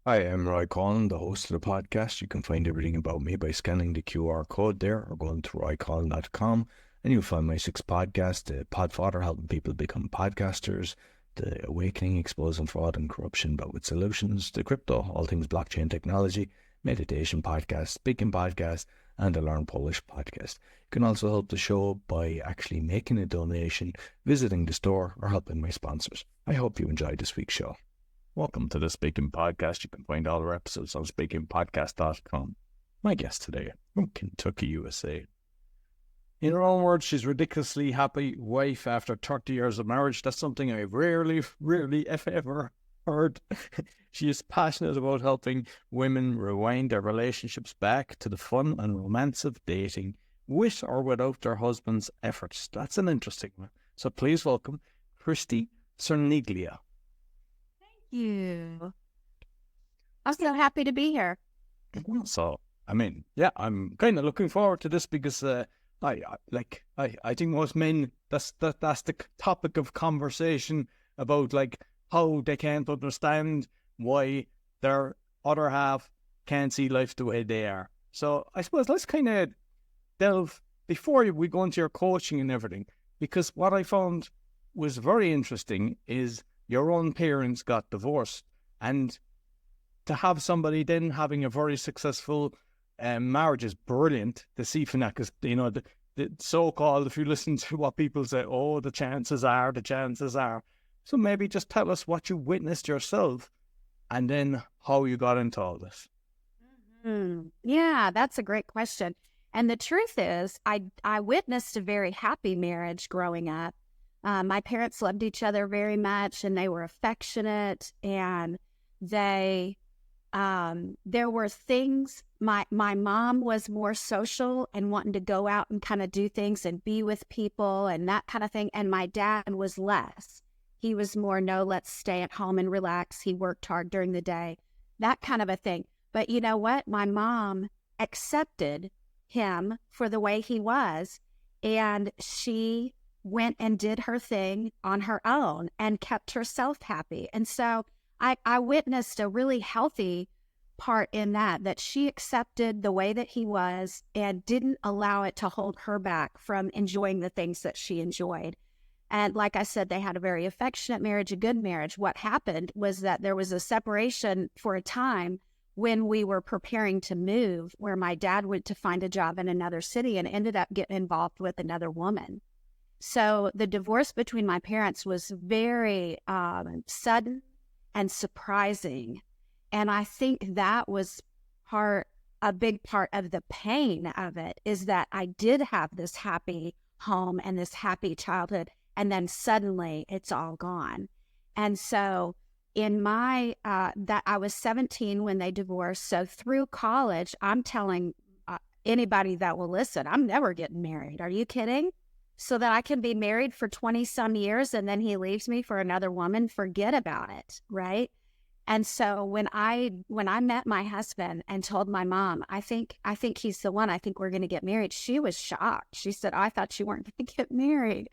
Hi, I'm Roy Collin, the host of the podcast. You can find everything about me by scanning the QR code there or going to roycollin.com, and you'll find my 6 podcasts: the Podfather, helping people become podcasters; the Awakening, exposing fraud and corruption but with solutions; the Crypto, all things blockchain technology; meditation podcast; speaking podcast; and the Learn Polish podcast. You can also help the show by actually making a donation, visiting the store, or helping my sponsors. I hope you enjoyed this week's show. Welcome to the Speaking Podcast. You can find all our episodes on speakingpodcast.com. My guest today, from Kentucky, USA. In her own words, she's ridiculously happy wife after 30 years of marriage. That's something I've rarely, if ever heard. She is passionate about helping women rewind their relationships back to the fun and romance of dating, with or without their husband's efforts. That's an interesting one. So please welcome Cristie Cerniglia. You. I'm so happy to be here. So, I'm kind of looking forward to this because I think most men, that's the topic of conversation about like how they can't understand why their other half can't see life the way they are. So I suppose let's kind of delve before we go into your coaching and everything, because what I found was very interesting is your own parents got divorced, and to have somebody then having a very successful marriage is brilliant to see from that, because, you know, the so-called, if you listen to what people say, oh, the chances are. So maybe just tell us what you witnessed yourself and then how you got into all this. Mm-hmm. Yeah, that's a great question. And the truth is, I witnessed a very happy marriage growing up. My parents loved each other very much, and they were affectionate, and there were things. My mom was more social and wanting to go out and kind of do things and be with people and that kind of thing. And my dad was less. He was more, no, let's stay at home and relax. He worked hard during the day, that kind of a thing. But you know what? My mom accepted him for the way he was, and she went and did her thing on her own and kept herself happy. And so I witnessed a really healthy part in that she accepted the way that he was and didn't allow it to hold her back from enjoying the things that she enjoyed. And like I said, they had a very affectionate marriage, a good marriage. What happened was that there was a separation for a time when we were preparing to move, where my dad went to find a job in another city and ended up getting involved with another woman. So the divorce between my parents was very sudden and surprising. And I think that was a big part of the pain of it, is that I did have this happy home and this happy childhood, and then suddenly it's all gone. And so in my, that I was 17 when they divorced. So through college, I'm telling anybody that will listen, I'm never getting married. Are you kidding? So that I can be married for 20 some years and then he leaves me for another woman, forget about it, right? And so when I met my husband and told my mom, I think he's the one, I think we're going to get married, she was shocked. She said, I thought you weren't going to get married.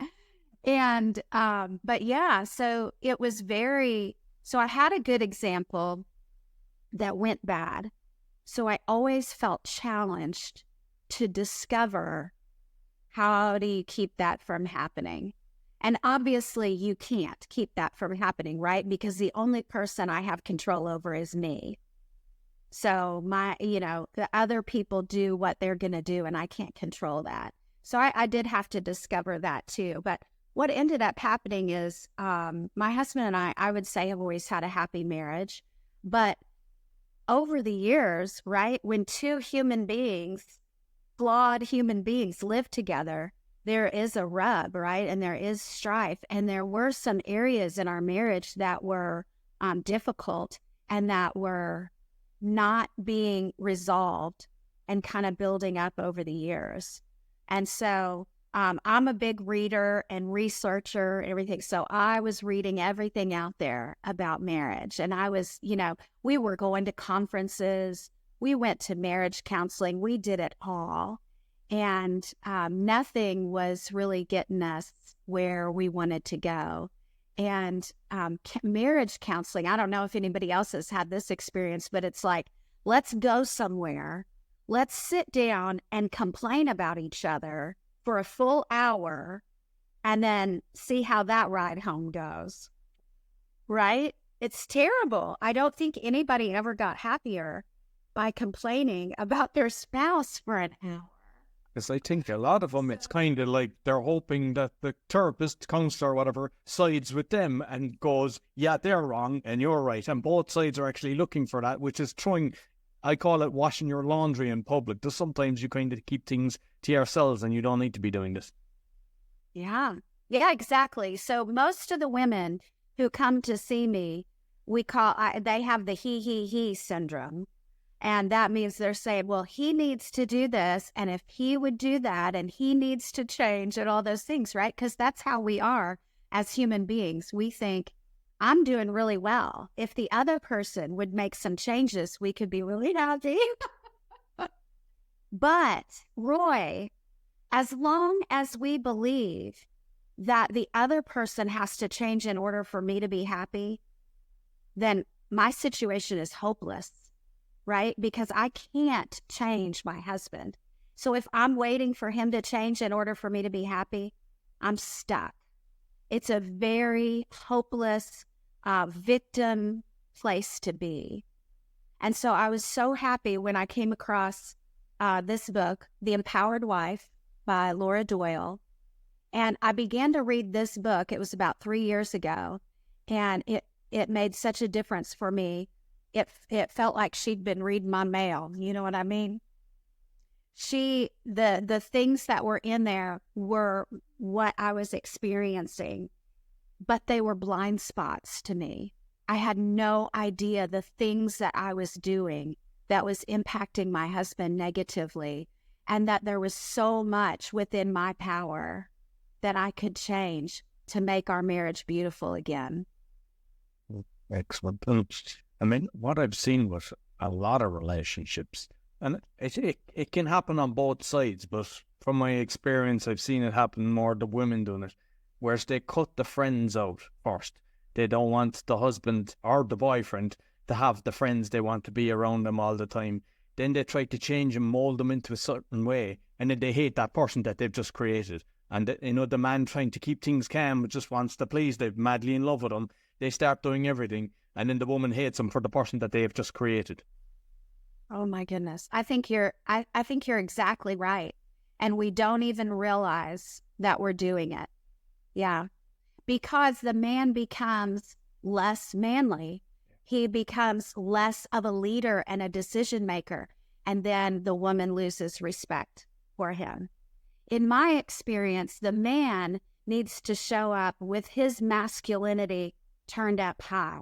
And, but yeah, so it was so I had a good example that went bad. So I always felt challenged to discover, how do you keep that from happening? And obviously you can't keep that from happening, right? Because the only person I have control over is me. So the other people do what they're going to do, and I can't control that. So I did have to discover that too. But what ended up happening is my husband and I would say, have always had a happy marriage. But over the years, right, when two flawed human beings live together, there is a rub, right? And there is strife. And there were some areas in our marriage that were difficult and that were not being resolved and kind of building up over the years. And so I'm a big reader and researcher and everything. So I was reading everything out there about marriage. And I was, we were going to conferences. We went to marriage counseling. We did it all. And nothing was really getting us where we wanted to go. And marriage counseling, I don't know if anybody else has had this experience, but it's like, let's go somewhere. Let's sit down and complain about each other for a full hour and then see how that ride home goes. Right? It's terrible. I don't think anybody ever got happier by complaining about their spouse for an hour. Because I think a lot of them, it's kind of like they're hoping that the therapist, counselor, or whatever, sides with them and goes, yeah, they're wrong and you're right. And both sides are actually looking for that, which is throwing, I call it washing your laundry in public. Because sometimes you kind of keep things to yourselves and you don't need to be doing this. Yeah. Yeah, exactly. So most of the women who come to see me, they have the he syndrome. And that means they're saying, well, he needs to do this. And if he would do that, and he needs to change and all those things, right? Because that's how we are as human beings. We think, I'm doing really well. If the other person would make some changes, we could be really happy. But, Roy, as long as we believe that the other person has to change in order for me to be happy, then my situation is hopeless. Right? Because I can't change my husband. So if I'm waiting for him to change in order for me to be happy, I'm stuck. It's a very hopeless victim place to be. And so I was so happy when I came across this book, The Empowered Wife by Laura Doyle. And I began to read this book. It was about 3 years ago. And it made such a difference for me. It felt like she'd been reading my mail. You know what I mean? The things that were in there were what I was experiencing, but they were blind spots to me. I had no idea the things that I was doing that was impacting my husband negatively, and that there was so much within my power that I could change to make our marriage beautiful again. Excellent. I mean, what I've seen with a lot of relationships, and it can happen on both sides, but from my experience, I've seen it happen more the women doing it, whereas they cut the friends out first. They don't want the husband or the boyfriend to have the friends. They want to be around them all the time. Then they try to change and mold them into a certain way, and then they hate that person that they've just created. And, the man trying to keep things calm just wants to please. They're madly in love with them. They start doing everything. And then the woman hates him for the person that they have just created. Oh my goodness. I think you're exactly right. And we don't even realize that we're doing it. Yeah. Because the man becomes less manly. He becomes less of a leader and a decision maker. And then the woman loses respect for him. In my experience, the man needs to show up with his masculinity turned up high.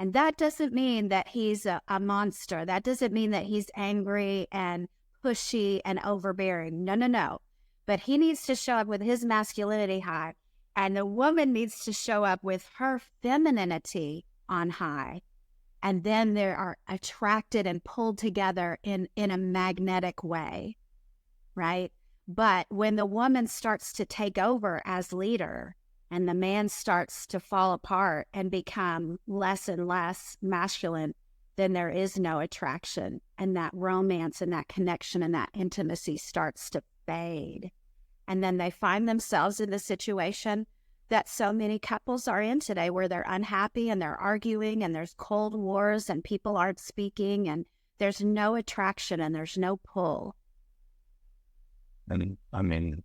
And that doesn't mean that he's a monster. That doesn't mean that he's angry and pushy and overbearing. No. But he needs to show up with his masculinity high. And the woman needs to show up with her femininity on high. And then they are attracted and pulled together in a magnetic way, right? But when the woman starts to take over as leader, and the man starts to fall apart and become less and less masculine, then there is no attraction. And that romance and that connection and that intimacy starts to fade. And then they find themselves in the situation that so many couples are in today, where they're unhappy and they're arguing and there's cold wars and people aren't speaking and there's no attraction and there's no pull. And I mean,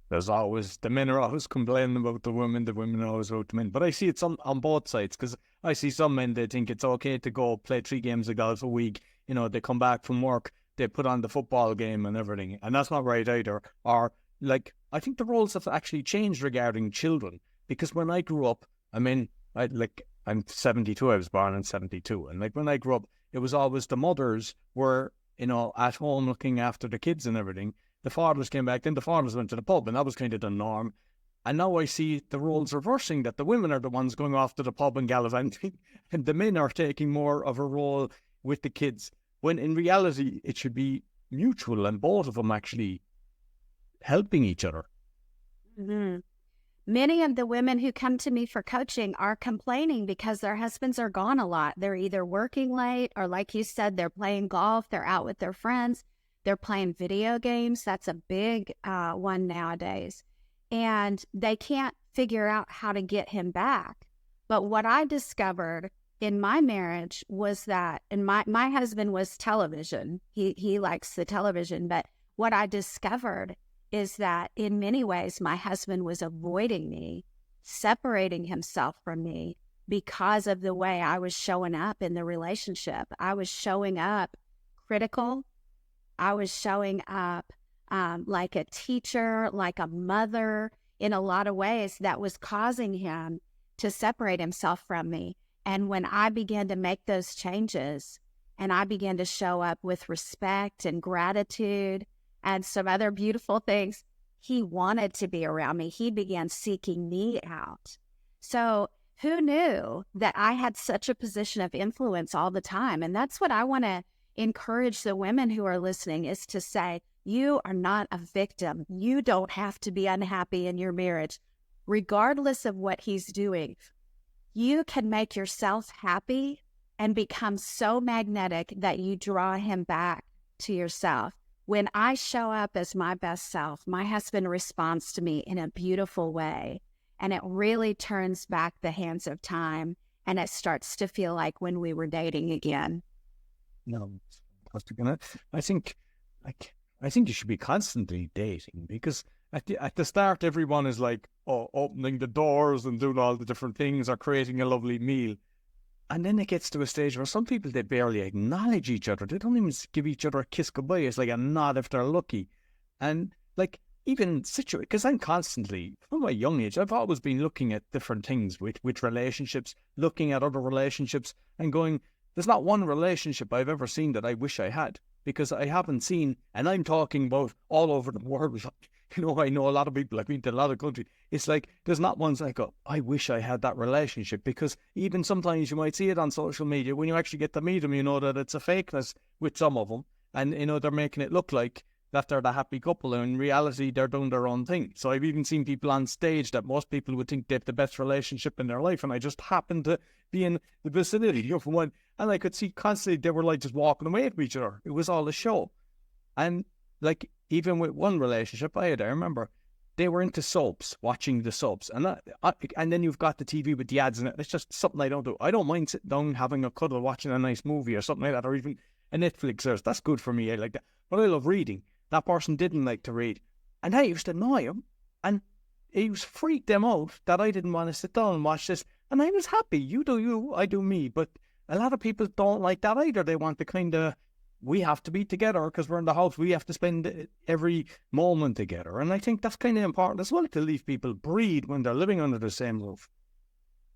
there's always, the men are always complaining about the women are always about the men. But I see it's on both sides, because I see some men, they think it's okay to go play 3 games of golf a week. They come back from work, they put on the football game and everything. And that's not right either. Or, I think the roles have actually changed regarding children. Because when I grew up, I'm 72, I was born in 72. And when I grew up, it was always the mothers were, at home looking after the kids and everything. The fathers came back, then the fathers went to the pub, and that was kind of the norm. And now I see the roles reversing, that the women are the ones going off to the pub and gallivanting, and the men are taking more of a role with the kids, when in reality it should be mutual and both of them actually helping each other. Mm-hmm. Many of the women who come to me for coaching are complaining because their husbands are gone a lot. They're either working late or, like you said, they're playing golf, they're out with their friends, they're playing video games. That's a big one nowadays. And they can't figure out how to get him back. But what I discovered in my marriage was that, and my husband was television. He likes the television. But what I discovered is that in many ways, my husband was avoiding me, separating himself from me because of the way I was showing up in the relationship. I was showing up critical. I was showing up like a teacher, like a mother, in a lot of ways that was causing him to separate himself from me. And when I began to make those changes and I began to show up with respect and gratitude and some other beautiful things, he wanted to be around me. He began seeking me out. So who knew that I had such a position of influence all the time? And that's what I want to encourage the women who are listening, is to say, you are not a victim. You don't have to be unhappy in your marriage. Regardless of what he's doing, you can make yourself happy and become so magnetic that you draw him back to yourself. When I show up as my best self, my husband responds to me in a beautiful way, and it really turns back the hands of time, and it starts to feel like when we were dating again. No, I think you should be constantly dating, because at the start, everyone is like, opening the doors and doing all the different things or creating a lovely meal. And then it gets to a stage where some people, they barely acknowledge each other. They don't even give each other a kiss goodbye. It's like a nod if they're lucky. And like, even because I'm constantly, from my young age, I've always been looking at different things with relationships, looking at other relationships and going, there's not one relationship I've ever seen that I wish I had, because I haven't seen, and I'm talking about all over the world. I know a lot of people, I've been to a lot of countries. It's like, there's not one like, I wish I had that relationship, because even sometimes you might see it on social media. When you actually get to meet them, you know that it's a fakeness with some of them. And, they're making it look like that they're the happy couple, and in reality, they're doing their own thing. So I've even seen people on stage that most people would think they have the best relationship in their life. And I just happened to be in the vicinity of one, and I could see constantly they were like just walking away from each other. It was all a show. And like, even with one relationship I remember they were into soaps, watching the soaps. And then you've got the TV with the ads in it. It's just something I don't do. I don't mind sitting down, having a cuddle, watching a nice movie or something like that, or even a Netflix series. That's good for me. I like that. But I love reading. That person didn't like to read. And I used to annoy him. And he was freaked them out that I didn't want to sit down and watch this. And I was happy. You do you, I do me. But a lot of people don't like that either. They want the kind of, we have to be together because we're in the house. We have to spend every moment together. And I think that's kind of important as well, to leave people breathe when they're living under the same roof.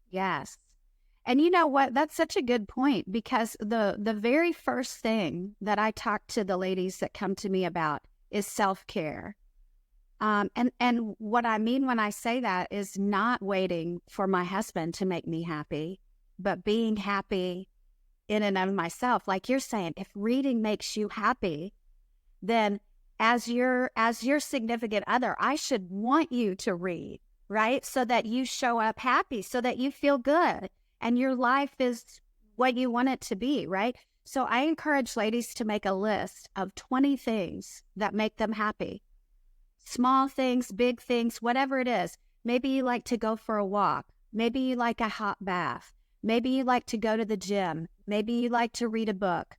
Yes. And you know what? That's such a good point, because the very first thing that I talk to the ladies that come to me about is self-care. And what I mean when I say that is not waiting for my husband to make me happy, but being happy in and of myself. Like you're saying, if reading makes you happy, then as your significant other, I should want you to read, right? So that you show up happy, so that you feel good and your life is what you want it to be, right? So I encourage ladies to make a list of 20 things that make them happy. Small things, big things, whatever it is. Maybe you like to go for a walk. Maybe you like a hot bath. Maybe you like to go to the gym. Maybe you like to read a book,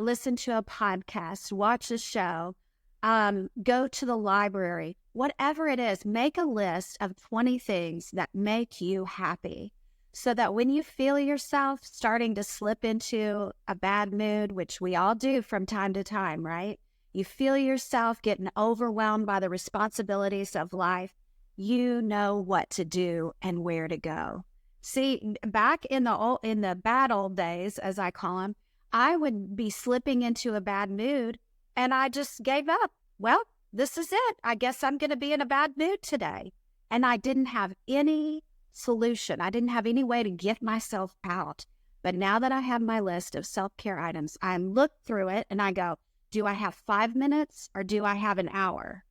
listen to a podcast, watch a show, go to the library. Whatever it is, make a list of 20 things that make you happy, so that when you feel yourself starting to slip into a bad mood, which we all do from time to time, right? You feel yourself getting overwhelmed by the responsibilities of life, you know what to do and where to go. See, back in the bad old days, as I call them, I would be slipping into a bad mood and I just gave up. Well, this is it. I guess I'm going to be in a bad mood today. And I didn't have any solution. I didn't have any way to get myself out. But now that I have my list of self-care items, I look through it and I go, do I have 5 minutes or do I have an hour?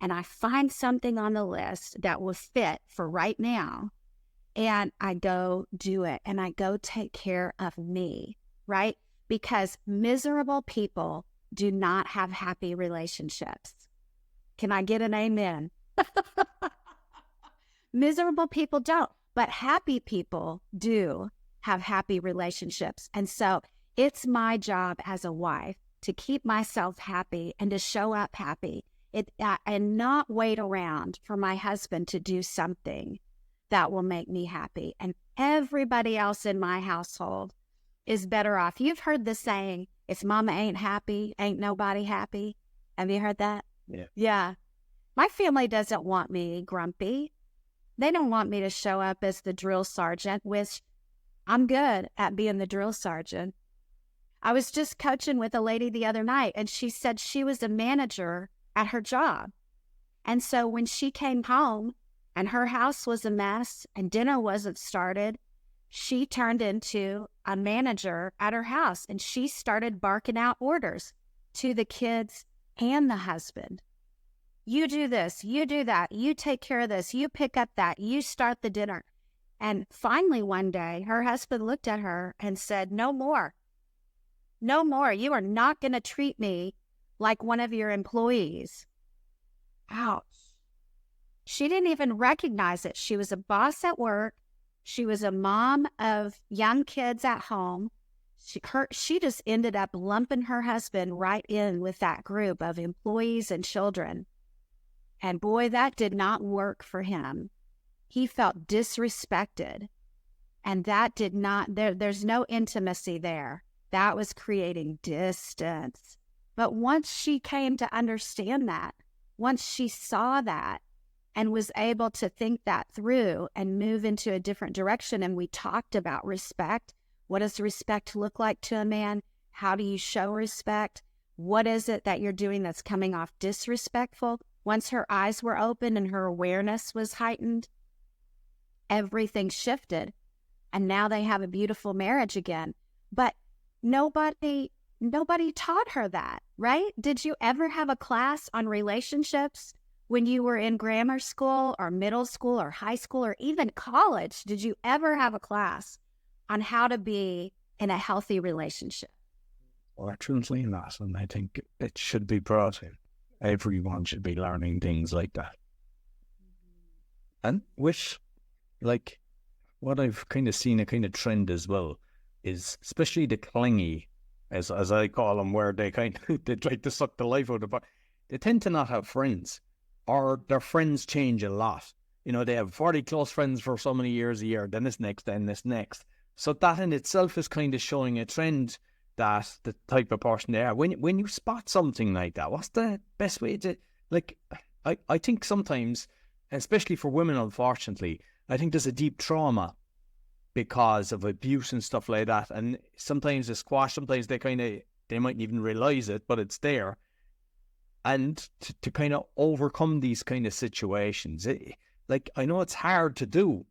and I find something on the list that will fit for right now, and I go do it, and I go take care of me, right? Because miserable people do not have happy relationships. Can I get an amen? Miserable people don't, but happy people do have happy relationships. And so it's my job as a wife to keep myself happy and to show up happy, and not wait around for my husband to do something that will make me happy. And everybody else in my household is better off. You've heard the saying, if mama ain't happy, ain't nobody happy. Have you heard that? Yeah. Yeah. My family doesn't want me grumpy. They don't want me to show up as the drill sergeant, which I'm good at being the drill sergeant. I was just coaching with a lady the other night, and she said she was a manager at her job. And so when she came home and her house was a mess and dinner wasn't started, she turned into a manager at her house, and she started barking out orders to the kids and the husband. You do this, you do that, you take care of this, you pick up that, you start the dinner. And finally one day, her husband looked at her and said, no more. No more. You are not going to treat me like one of your employees. Ouch. She didn't even recognize it. She was a boss at work. She was a mom of young kids at home. She just ended up lumping her husband right in with that group of employees and children. And boy, that did not work for him. He felt disrespected. And that did not, there's no intimacy there. That was creating distance. But once she came to understand that, once she saw that and was able to think that through and move into a different direction, and we talked about respect. What does respect look like to a man? How do you show respect? What is it that you're doing that's coming off disrespectful? Once her eyes were open and her awareness was heightened, everything shifted. And now they have a beautiful marriage again. But nobody taught her that, right? Did you ever have a class on relationships when you were in grammar school or middle school or high school or even college? Did you ever have a class on how to be in a healthy relationship? Fortunately not, and I think it should be brought in. Everyone should be learning things like that. And with, like, what I've kind of seen a kind of trend as well is especially the clingy, as I call them, where they kind of they like to suck the life out of it. They tend to not have friends, or their friends change a lot. You know, they have 40 close friends for so many years a year, then this next, then this next. So that in itself is kind of showing a trend that the type of person they are. When you spot something like that, what's the best way to, like, I think sometimes, especially for women, unfortunately, I think there's a deep trauma because of abuse and stuff like that. And sometimes they squash, sometimes they mightn't even realize it, but it's there. And to kind of overcome these kind of situations, like, I know it's hard to do,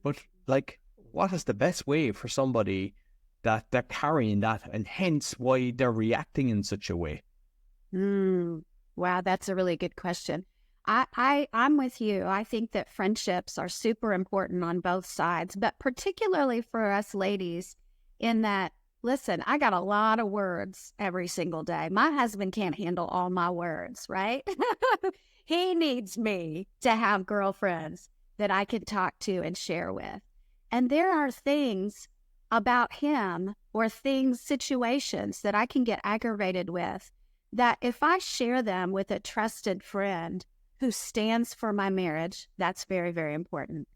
but like, what is the best way for somebody that they're carrying that, and hence why they're reacting in such a way? Wow, that's a really good question. I'm with you. I think that friendships are super important on both sides, but particularly for us ladies, in that, listen, I got a lot of words every single day. My husband can't handle all my words, right? He needs me to have girlfriends that I can talk to and share with. And there are things about him or situations that I can get aggravated with, that if I share them with a trusted friend who stands for my marriage, that's very, very important.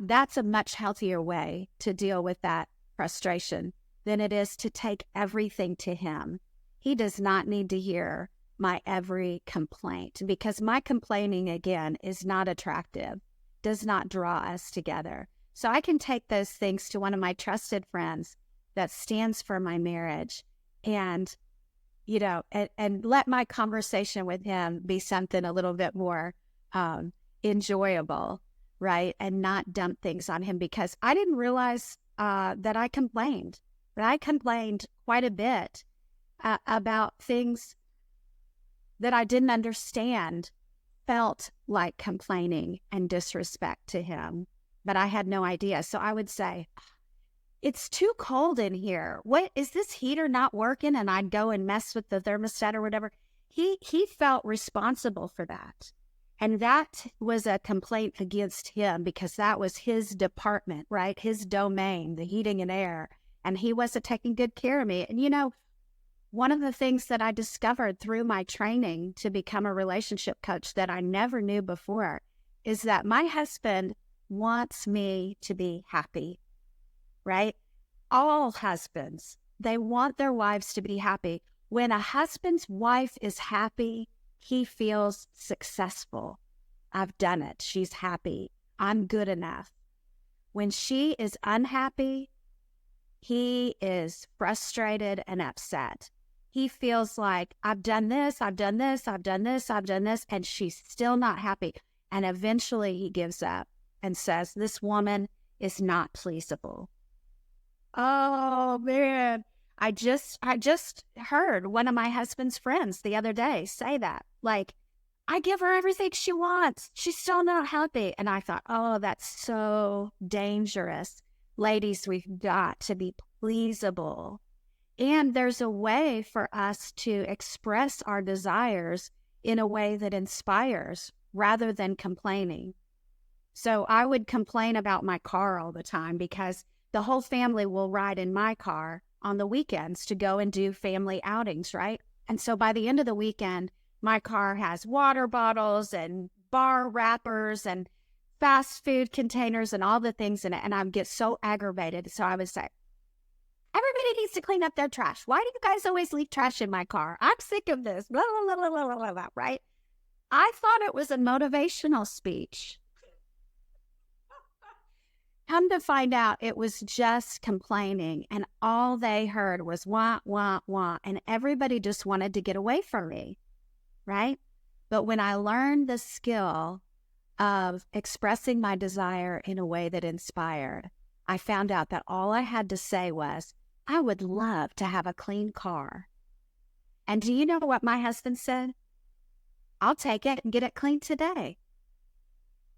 That's a much healthier way to deal with that frustration than it is to take everything to him. He does not need to hear my every complaint, because my complaining, again, is not attractive, does not draw us together. So I can take those things to one of my trusted friends that stands for my marriage, and, you know, and let my conversation with him be something a little bit more enjoyable, right? And not dump things on him, because I didn't realize that I complained. But I complained quite a bit about things that I didn't understand felt like complaining and disrespect to him, but I had no idea. So I would say, it's too cold in here. What is this heater not working? And I'd go and mess with the thermostat or whatever. He felt responsible for that. And that was a complaint against him because that was his department, right? His domain, the heating and air. And he wasn't taking good care of me. And you know, one of the things that I discovered through my training to become a relationship coach that I never knew before is that my husband wants me to be happy, right? All husbands, they want their wives to be happy. When a husband's wife is happy, he feels successful. I've done it. She's happy. I'm good enough. When she is unhappy, he is frustrated and upset. He feels like, I've done this, I've done this, I've done this, I've done this, and she's still not happy. And eventually he gives up and says, this woman is not pleasable. Oh, man. I just heard one of my husband's friends the other day say that. Like, I give her everything she wants. She's still not happy. And I thought, oh, that's so dangerous. Ladies, we've got to be pleasable. And there's a way for us to express our desires in a way that inspires rather than complaining. So I would complain about my car all the time because the whole family will ride in my car on the weekends to go and do family outings, right? And so by the end of the weekend, my car has water bottles and bar wrappers and fast food containers and all the things in it. And I get so aggravated. So I would say, everybody needs to clean up their trash. Why do you guys always leave trash in my car? I'm sick of this, blah, blah, blah, blah, blah, blah, right? I thought it was a motivational speech. Come to find out, it was just complaining, and all they heard was wah, wah, wah, and everybody just wanted to get away from me, right? But when I learned the skill of expressing my desire in a way that inspired, I found out that all I had to say was, I would love to have a clean car. And do you know what my husband said? I'll take it and get it cleaned today.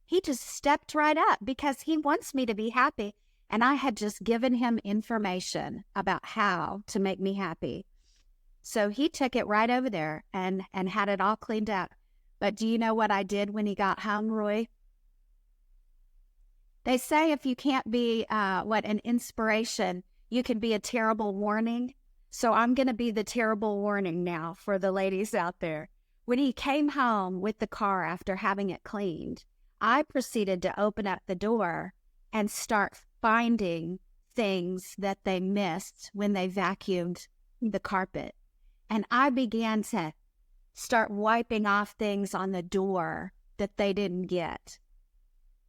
He just stepped right up because he wants me to be happy. And I had just given him information about how to make me happy. So he took it right over there and had it all cleaned up. But do you know what I did when he got home, Roy? They say if you can't be an inspiration, you can be a terrible warning. So I'm going to be the terrible warning now for the ladies out there. When he came home with the car after having it cleaned, I proceeded to open up the door and start finding things that they missed when they vacuumed the carpet. And I began to start wiping off things on the door that they didn't get.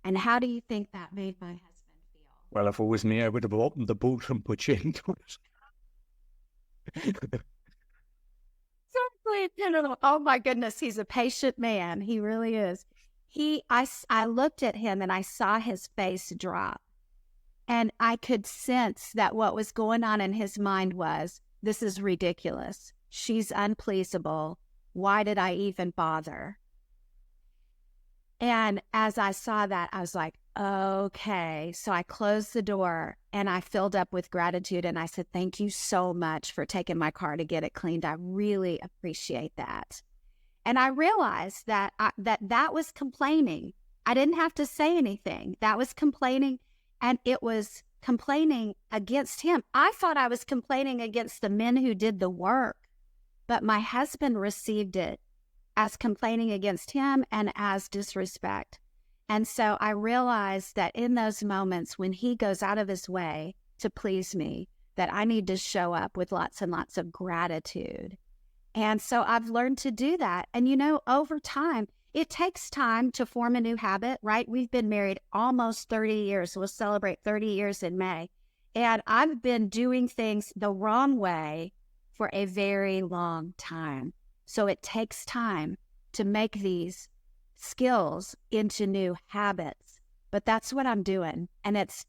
And how do you think that made my husband feel? Well, if it was me, I would have opened the boot and put you into it. Oh my goodness, he's a patient man. He really is. I looked at him and I saw his face drop. And I could sense that what was going on in his mind was, this is ridiculous. She's unpleasable. Why did I even bother? And as I saw that, I was like, okay. So I closed the door and I filled up with gratitude. And I said, thank you so much for taking my car to get it cleaned. I really appreciate that. And I realized that that was complaining. I didn't have to say anything. That was complaining, and it was complaining against him. I thought I was complaining against the men who did the work, but my husband received it as complaining against him and as disrespect. And so I realized that in those moments when he goes out of his way to please me, that I need to show up with lots and lots of gratitude. And so I've learned to do that. And, you know, over time, it takes time to form a new habit, right? We've been married almost 30 years. We'll celebrate 30 years in May. And I've been doing things the wrong way for a very long time. So it takes time to make these skills into new habits. But that's what I'm doing. And it's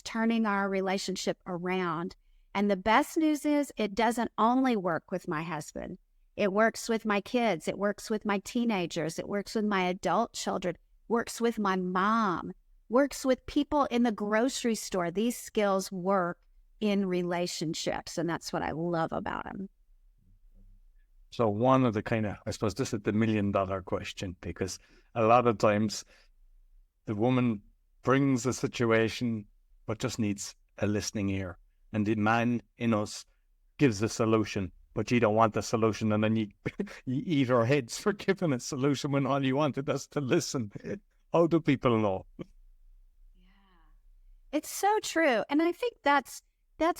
turning our relationship around. And the best news is it doesn't only work with my husband. It works with my kids. It works with my teenagers. It works with my adult children. Works with my mom. Works with people in the grocery store. These skills work in relationships, and that's what I love about them. So one of the I suppose this is the $1 million question, because a lot of times the woman brings a situation but just needs a listening ear, and the man in us gives the solution, but you don't want the solution, and then you eat our heads for giving a solution when all you wanted us to listen. How do people know? Yeah, it's so true. And I think that's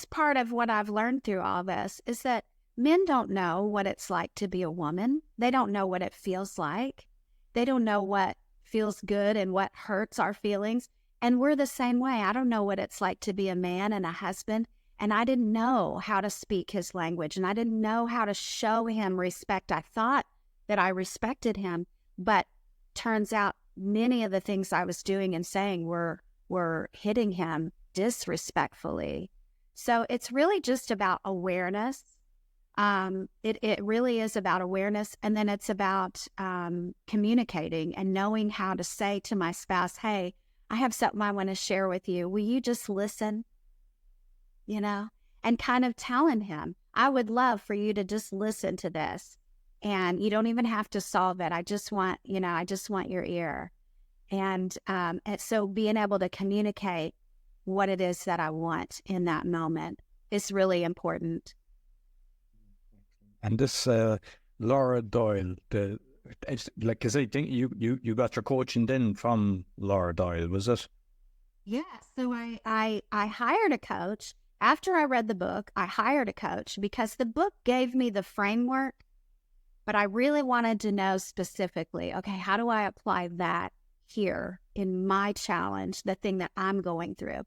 part of what I've learned through all this, is that men don't know what it's like to be a woman. They don't know what it feels like. They don't know what feels good and what hurts our feelings. And we're the same way. I don't know what it's like to be a man and a husband. And I didn't know how to speak his language. And I didn't know how to show him respect. I thought that I respected him, but turns out many of the things I was doing and saying were hitting him disrespectfully. So it's really just about awareness. It really is about awareness. And then it's about communicating and knowing how to say to my spouse, hey, I have something I want to share with you. Will you just listen? And kind of telling him, I would love for you to just listen to this. And you don't even have to solve it. I just want your ear. And so being able to communicate what it is that I want in that moment is really important. And this Laura Doyle, because I think you got your coaching then from Laura Doyle, was it? Yeah. So I hired a coach. After I read the book, I hired a coach because the book gave me the framework, but I really wanted to know specifically, okay, how do I apply that here in my challenge, the thing that I'm going through?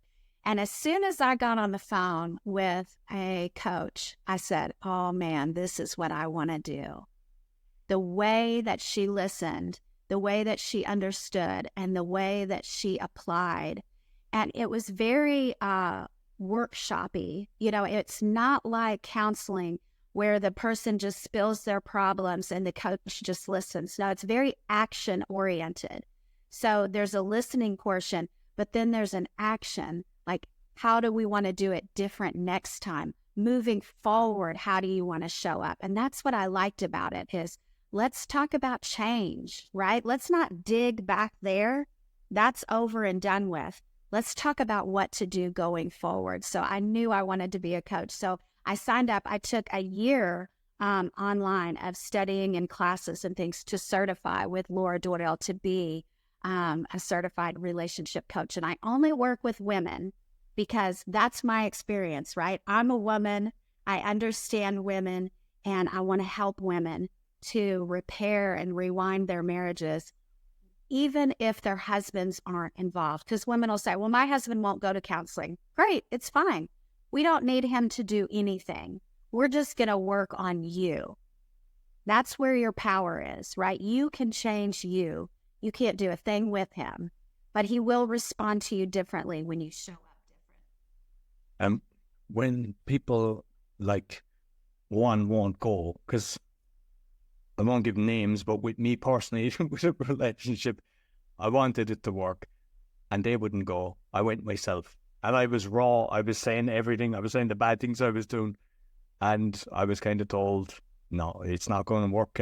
And as soon as I got on the phone with a coach, I said, oh man, this is what I want to do. The way that she listened, the way that she understood, and the way that she applied. And it was very workshop-y. It's not like counseling where the person just spills their problems and the coach just listens. No, it's very action-oriented. So there's a listening portion, but then there's an action. Like, how do we want to do it different next time? Moving forward, how do you want to show up? And that's what I liked about it is, let's talk about change, right? Let's not dig back there. That's over and done with. Let's talk about what to do going forward. So I knew I wanted to be a coach. So I signed up. I took a year online of studying and classes and things to certify with Laura Doyle to be a certified relationship coach. And I only work with women because that's my experience, right? I'm a woman. I understand women, and I want to help women to repair and rewind their marriages, even if their husbands aren't involved. Because women will say, well, my husband won't go to counseling. Great, it's fine. We don't need him to do anything. We're just going to work on you. That's where your power is, right? You can change you. You can't do a thing with him, but he will respond to you differently when you show up different. When people one won't go, because I won't give names, but with me personally, with a relationship, I wanted it to work and they wouldn't go. I went myself and I was raw. I was saying everything. I was saying the bad things I was doing, and I was kind of told, no, it's not going to work.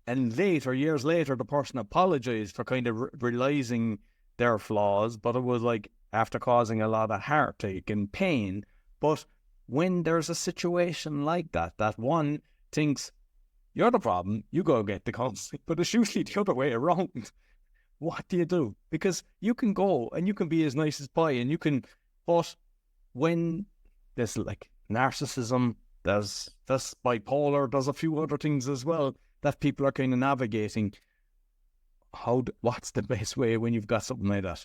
And later, years later, the person apologized for kind of realizing their flaws, but it was like after causing a lot of heartache and pain. But when there's a situation like that, that one thinks, you're the problem, you go get the counseling, but it's usually the other way around. What do you do? Because you can go and you can be as nice as pie and you can, but when there's narcissism, there's bipolar, there's a few other things as well that people are kind of navigating. What's the best way when you've got something like that?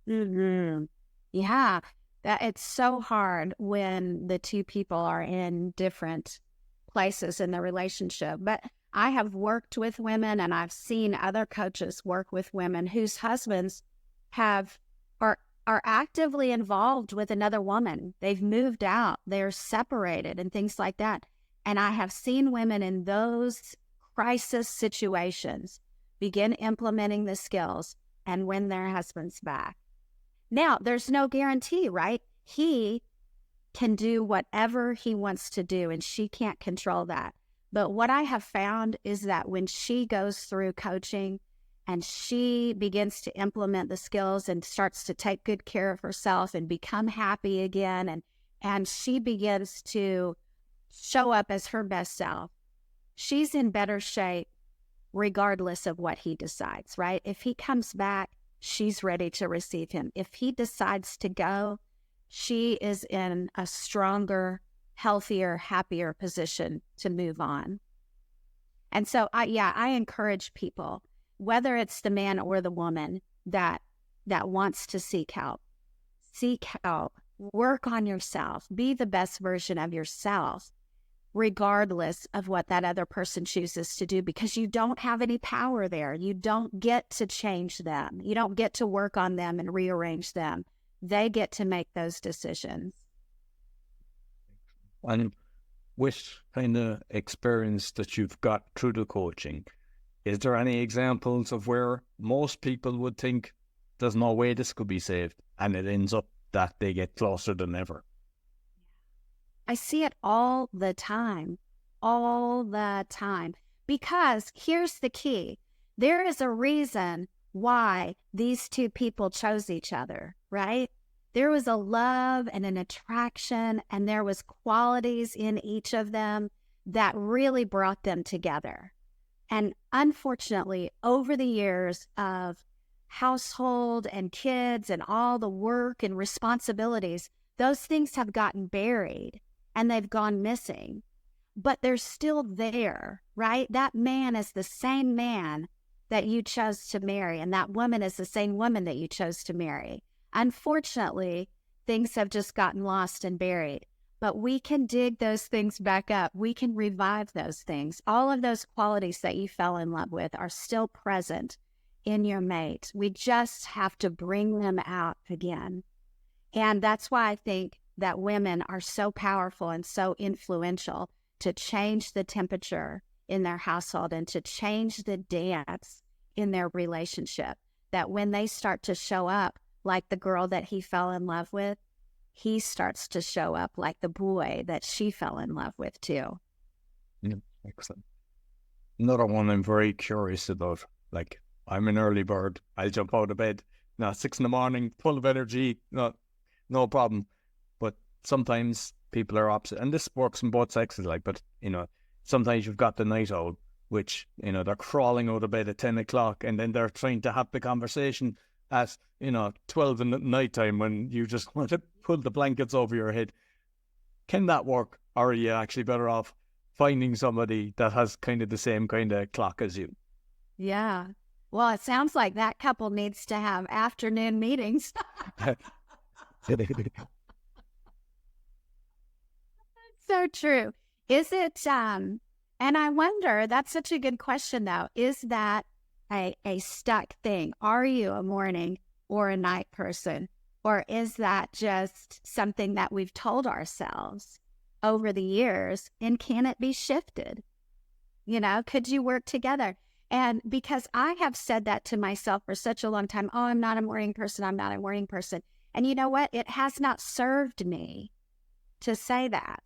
Mm-hmm. Yeah, that it's so hard when the two people are in different places in the relationship. But I have worked with women, and I've seen other coaches work with women whose husbands are actively involved with another woman. They've moved out, they're separated and things like that. And I have seen women in those crisis situations begin implementing the skills and win their husbands back. Now, there's no guarantee, right? He can do whatever he wants to do, and she can't control that. But what I have found is that when she goes through coaching and she begins to implement the skills and starts to take good care of herself and become happy again, and she begins to show up as her best self, she's in better shape regardless of what he decides, right? If he comes back, she's ready to receive him. If he decides to go, she is in a stronger, healthier, happier position to move on. And so, I encourage people, whether it's the man or the woman that wants to seek help, work on yourself, be the best version of yourself, regardless of what that other person chooses to do, because you don't have any power there. You don't get to change them. You don't get to work on them and rearrange them. They get to make those decisions. And with kind of experience that you've got through the coaching, is there any examples of where most people would think there's no way this could be saved, and it ends up that they get closer than ever? I see it all the time, because here's the key. There is a reason why these two people chose each other, right? There was a love and an attraction, and there was qualities in each of them that really brought them together. And unfortunately, over the years of household and kids and all the work and responsibilities, those things have gotten buried and they've gone missing. But they're still there, right? That man is the same man that you chose to marry, and that woman is the same woman that you chose to marry. Unfortunately, things have just gotten lost and buried. But we can dig those things back up. We can revive those things. All of those qualities that you fell in love with are still present in your mate. We just have to bring them out again. And that's why I think that women are so powerful and so influential to change the temperature in their household and to change the dance in their relationship. That when they start to show up like the girl that he fell in love with, he starts to show up like the boy that she fell in love with too. Yeah, excellent. Another one I'm very curious about, like, I'm an early bird. I'll jump out of bed, 6 a.m, full of energy, no problem. But sometimes people are opposite, and this works in both sexes, but sometimes you've got the night owl, which, they're crawling out of bed at 10 o'clock, and then they're trying to have the conversation at 12 in the night time when you just want to pull the blankets over your head. Can that work, or are you actually better off finding somebody that has kind of the same kind of clock as you? Yeah. Well, it sounds like that couple needs to have afternoon meetings. So true. Is it, and I wonder, that's such a good question though, is that a stuck thing? Are you a morning or a night person? Or is that just something that we've told ourselves over the years, and can it be shifted? Could you work together? And because I have said that to myself for such a long time, oh, I'm not a morning person, I'm not a morning person. And you know what? It has not served me to say that.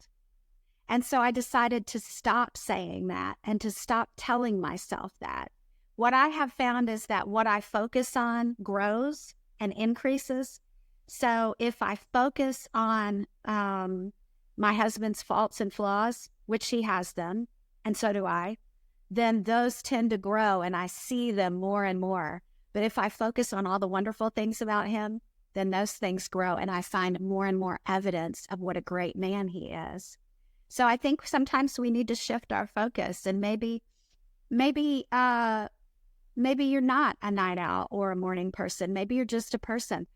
And so I decided to stop saying that and to stop telling myself that. What I have found is that what I focus on grows and increases. So if I focus on my husband's faults and flaws, which he has them, and so do I, then those tend to grow and I see them more and more. But if I focus on all the wonderful things about him, then those things grow and I find more and more evidence of what a great man he is. So I think sometimes we need to shift our focus, and maybe you're not a night owl or a morning person. Maybe you're just a person.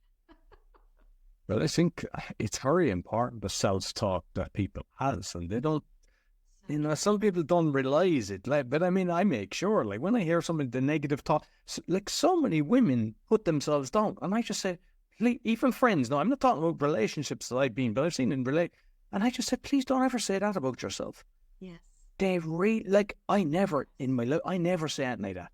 Well, I think it's very important, the self-talk that people have, and they don't, some people don't realize it. But I mean, I make sure, when I hear some of the negative talk, so many women put themselves down, and I just say, even friends, no, I'm not talking about relationships that I've been, but I've seen in and I just said, please don't ever say that about yourself. Yes. They like, I never in my life, I never say anything like that.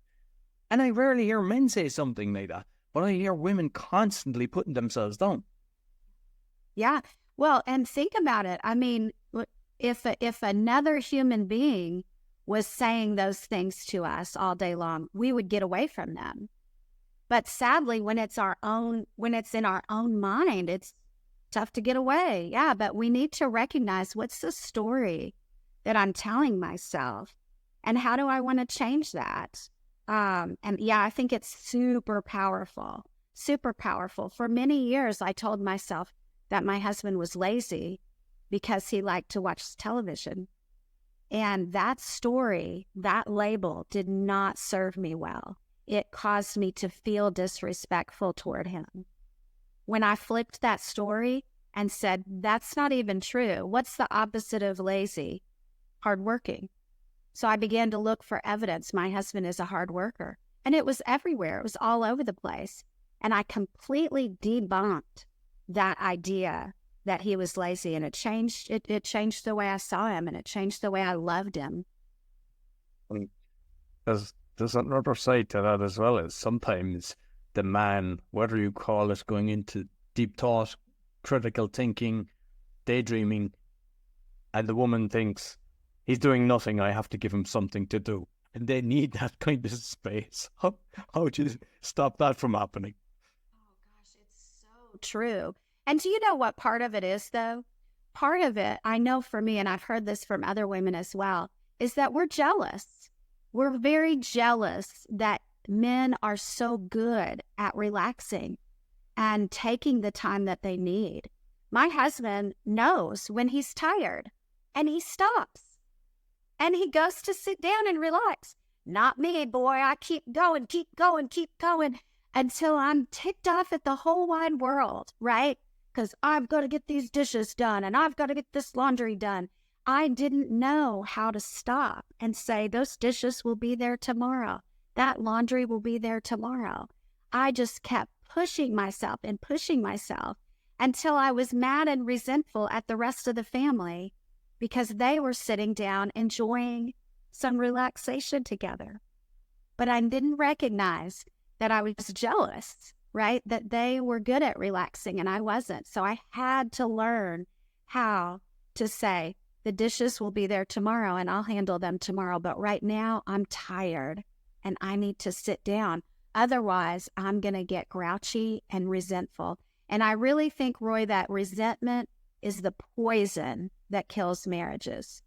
And I rarely hear men say something like that, but I hear women constantly putting themselves down. Yeah. Well, and think about it. I mean, if another human being was saying those things to us all day long, we would get away from them. But sadly, when it's in our own mind, it's tough to get away. Yeah, but we need to recognize, what's the story that I'm telling myself, and how do I want to change that? And yeah, I think it's super powerful, super powerful. For many years, I told myself that my husband was lazy because he liked to watch television. And that story, that label, did not serve me well. It caused me to feel disrespectful toward him. When I flipped that story and said, that's not even true. What's the opposite of lazy? Hardworking. So I began to look for evidence. My husband is a hard worker. And it was everywhere. It was all over the place. And I completely debunked that idea that he was lazy. And it changed the way I saw him, and it changed the way I loved him. There's another side to that as well, is sometimes the man, whether you call it going into deep thought, critical thinking, daydreaming, and the woman thinks, he's doing nothing, I have to give him something to do. And they need that kind of space. How would you stop that from happening? Oh gosh, it's so true. And do you know what part of it is, though? Part of it, I know for me, and I've heard this from other women as well, is that we're jealous. We're very jealous that men are so good at relaxing and taking the time that they need. My husband knows when he's tired, and he stops. And he goes to sit down and relax. Not me, boy. I keep going until I'm ticked off at the whole wide world, right? Because I've got to get these dishes done, and I've got to get this laundry done. I didn't know how to stop and say, those dishes will be there tomorrow. That laundry will be there tomorrow. I just kept pushing myself until I was mad and resentful at the rest of the family because they were sitting down enjoying some relaxation together. But I didn't recognize that I was jealous, right? That they were good at relaxing and I wasn't. So I had to learn how to say, the dishes will be there tomorrow and I'll handle them tomorrow. But right now I'm tired and I need to sit down. Otherwise, I'm going to get grouchy and resentful. And I really think, Roy, that resentment is the poison that kills marriages.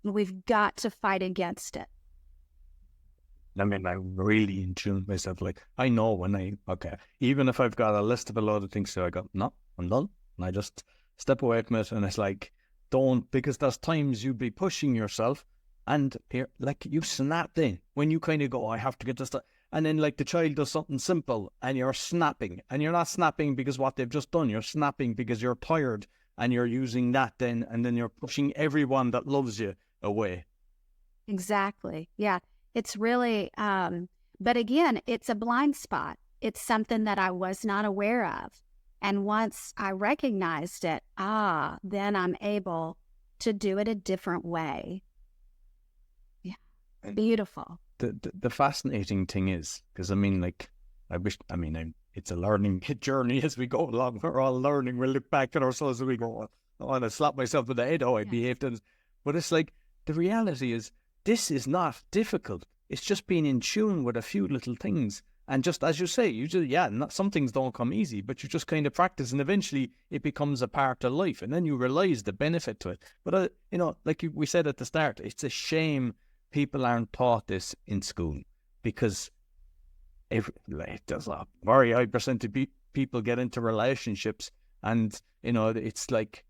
We've got to fight against it. I mean, I'm really in tune with myself. Like, I know when even if I've got a list of a lot of things to, I go, no, I'm done. And I just step away from it. And it's like, because there's times you'd be pushing yourself and like you snapped in when you kind of go, I have to get this done. And then like the child does something simple and you're snapping, and you're not snapping because what they've just done. You're snapping because you're tired and you're using that then, and then you're pushing everyone that loves you away. Exactly. Yeah. It's really, but again, it's a blind spot. It's something that I was not aware of. And once I recognized it, then I'm able to do it a different way. Yeah. Beautiful. The fascinating thing is, because I mean, like, it's a learning journey as we go along. We're all learning. We look back at ourselves and we go, I want to slap myself in the head. I behaved. But it's like, the reality is, this is not difficult. It's just being in tune with a few little things. And just as you say, some things don't come easy, but you just kind of practice and eventually it becomes a part of life. And then you realize the benefit to it. But, like we said at the start, it's a shame people aren't taught this in school, because there's a very high percentage of people get into relationships and, it's like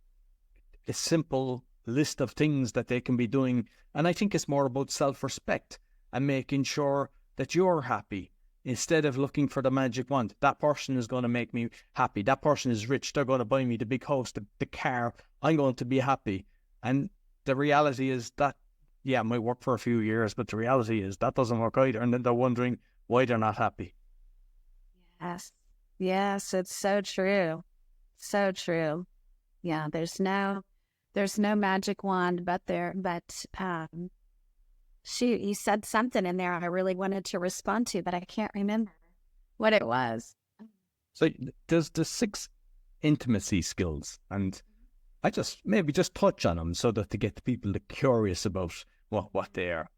a simple list of things that they can be doing. And I think it's more about self-respect and making sure that you're happy instead of looking for the magic wand. That person is going to make me happy. That person is rich. They're going to buy me the big house, the car. I'm going to be happy. And the reality is that, it might work for a few years, but the reality is that doesn't work either. And then they're wondering why they're not happy. Yes, it's so true. So true. Yeah, there's no There's no magic wand, but you said something in there I really wanted to respond to, but I can't remember what it was. So there's the 6 intimacy skills, and I maybe just touch on them so that to get the people curious about what they are.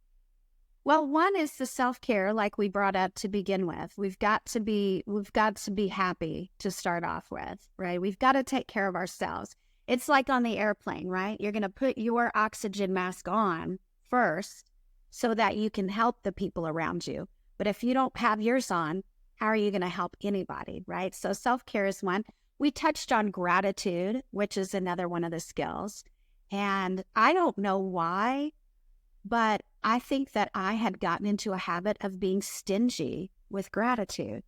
Well, one is the self-care, like we brought up to begin with. We've got to be happy to start off with, right? We've got to take care of ourselves. It's like on the airplane, right? You're going to put your oxygen mask on first so that you can help the people around you. But if you don't have yours on, how are you going to help anybody, right? So self-care is one. We touched on gratitude, which is another one of the skills. And I don't know why, but I think that I had gotten into a habit of being stingy with gratitude.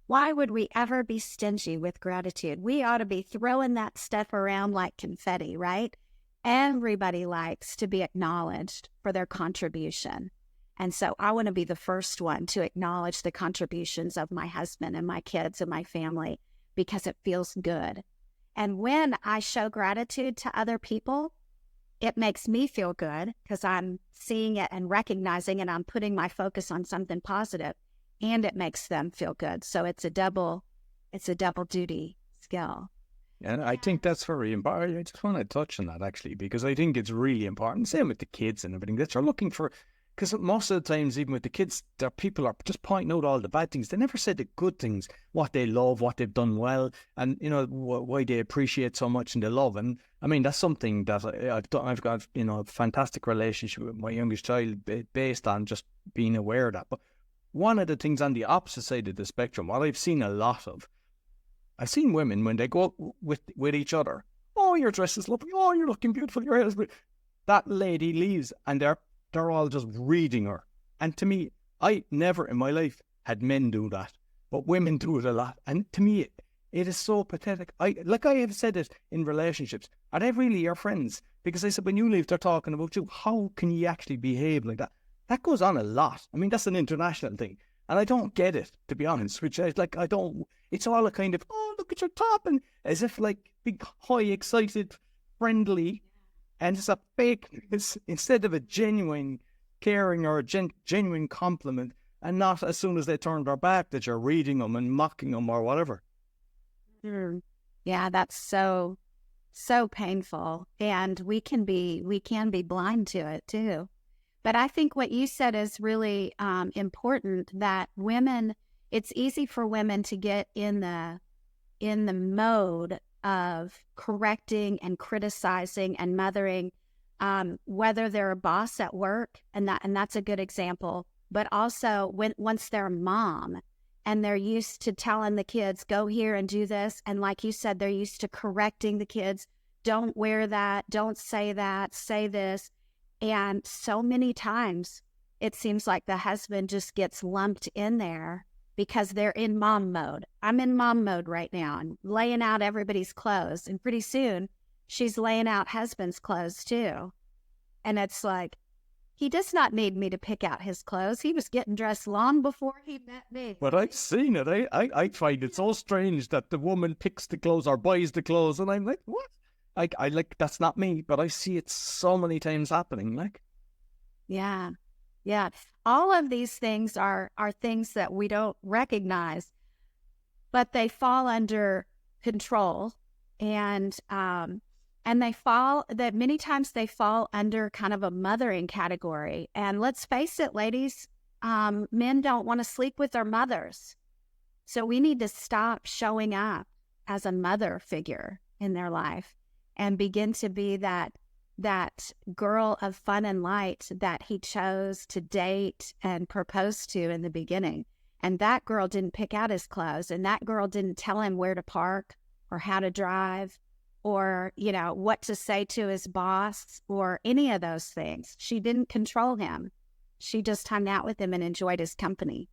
Why would we ever be stingy with gratitude? We ought to be throwing that stuff around like confetti, right? Everybody likes to be acknowledged for their contribution. And so I want to be the first one to acknowledge the contributions of my husband and my kids and my family because it feels good. And when I show gratitude to other people, it makes me feel good because I'm seeing it and recognizing it. I'm putting my focus on something positive, and it makes them feel good. So it's a double duty skill. And I think that's very important. I just want to touch on that actually, because I think it's really important. Same with the kids and everything that you're looking for. Because most of the times, even with the kids, their people are just pointing out all the bad things. They never say the good things, what they love, what they've done well, and why they appreciate so much and they love. And I mean, that's something that I've done. I've got a fantastic relationship with my youngest child based on just being aware of that. But one of the things on the opposite side of the spectrum, what I've seen a lot of, I've seen women when they go with each other. Oh, your dress is lovely. Oh, you're looking beautiful. Your hair is beautiful. That lady leaves, and they're all just reading her. And to me, I never in my life had men do that, but women do it a lot. And to me, it is so pathetic. I have said it in relationships. Are they really your friends? Because I said, when you leave, they're talking about you. How can you actually behave like that? That goes on a lot. I mean, that's an international thing. And I don't get it, to be honest, which I don't, it's all a kind of, oh, look at your top, and as if like big, high, excited, friendly, and it's a fake, instead of a genuine caring or a genuine compliment, and not as soon as they turn their back that you're reading them and mocking them or whatever. Yeah, that's so painful, and we can be blind to it too. But I think what you said is really important, that women, it's easy for women to get in the mode of correcting and criticizing and mothering, whether they're a boss at work, and that's a good example, but also once they're a mom and they're used to telling the kids, go here and do this. And like you said, they're used to correcting the kids. Don't wear that. Don't say that. Say this. And so many times it seems like the husband just gets lumped in there because they're in mom mode. I'm in mom mode right now and laying out everybody's clothes. And pretty soon she's laying out husband's clothes too. And it's like, he does not need me to pick out his clothes. He was getting dressed long before he met me. But I've seen it. I find it so strange that the woman picks the clothes or buys the clothes. And I'm like, what? I like, that's not me, but I see it so many times happening. Like, yeah. All of these things are things that we don't recognize, but they fall under control, and many times they fall under kind of a mothering category. And let's face it, ladies, men don't want to sleep with their mothers, so we need to stop showing up as a mother figure in their life and begin to be that girl of fun and light that he chose to date and propose to in the beginning. And that girl didn't pick out his clothes, and that girl didn't tell him where to park or how to drive or, what to say to his boss or any of those things. She didn't control him. She just hung out with him and enjoyed his company.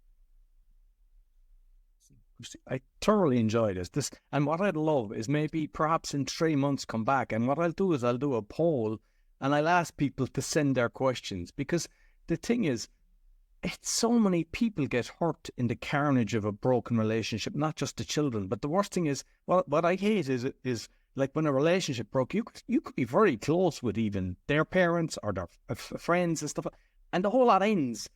I thoroughly enjoy this. And what I'd love is maybe perhaps in 3 months come back, and what I'll do is I'll do a poll and I'll ask people to send their questions, because the thing is, it's so many people get hurt in the carnage of a broken relationship, not just the children. But the worst thing is, what I hate is like when a relationship broke, you could be very close with even their parents or their friends and stuff, and the whole lot ends.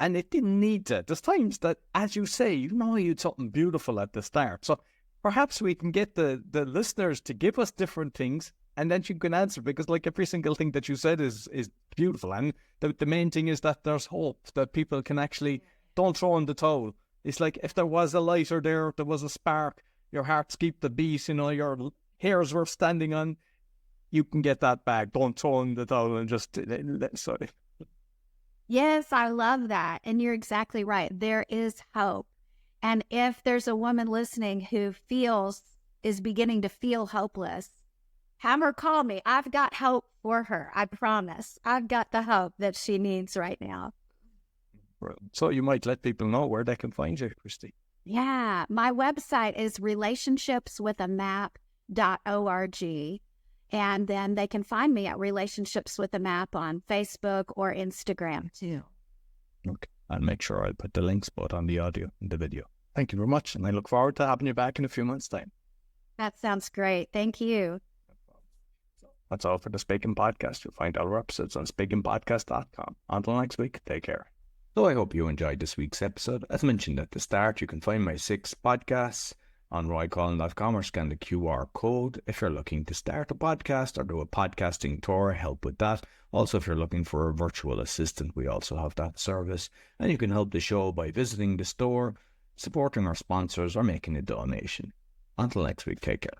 And it didn't need to. There's times that, as you say, you had something beautiful at the start. So perhaps we can get the listeners to give us different things, and then you can answer, because like every single thing that you said is beautiful. And the main thing is that there's hope, that people can actually, don't throw in the towel. It's like if there was a lighter there, there was a spark, your heart skipped the beat, your hairs were standing on, you can get that back. Don't throw in the towel and just, sorry. Yes, I love that. And you're exactly right. There is hope. And if there's a woman listening who is beginning to feel hopeless, have her call me. I've got hope for her. I promise. I've got the hope that she needs right now. So you might let people know where they can find you, Cristie. Yeah. My website is relationshipswithamap.org. And then they can find me at Relationships with a Map on Facebook or Instagram too. Okay. I'll make sure I put the links both on the audio and the video. Thank you very much. And I look forward to having you back in a few months' time. That sounds great. Thank you. That's all for the Speaking Podcast. You'll find other episodes on speakingpodcast.com. Until next week, take care. So I hope you enjoyed this week's episode. As mentioned at the start, you can find my 6 podcasts on REKINDLE.com or scan the QR code if you're looking to start a podcast or do a podcasting tour, help with that. Also, if you're looking for a virtual assistant, we also have that service. And you can help the show by visiting the store, supporting our sponsors, or making a donation. Until next week, take care.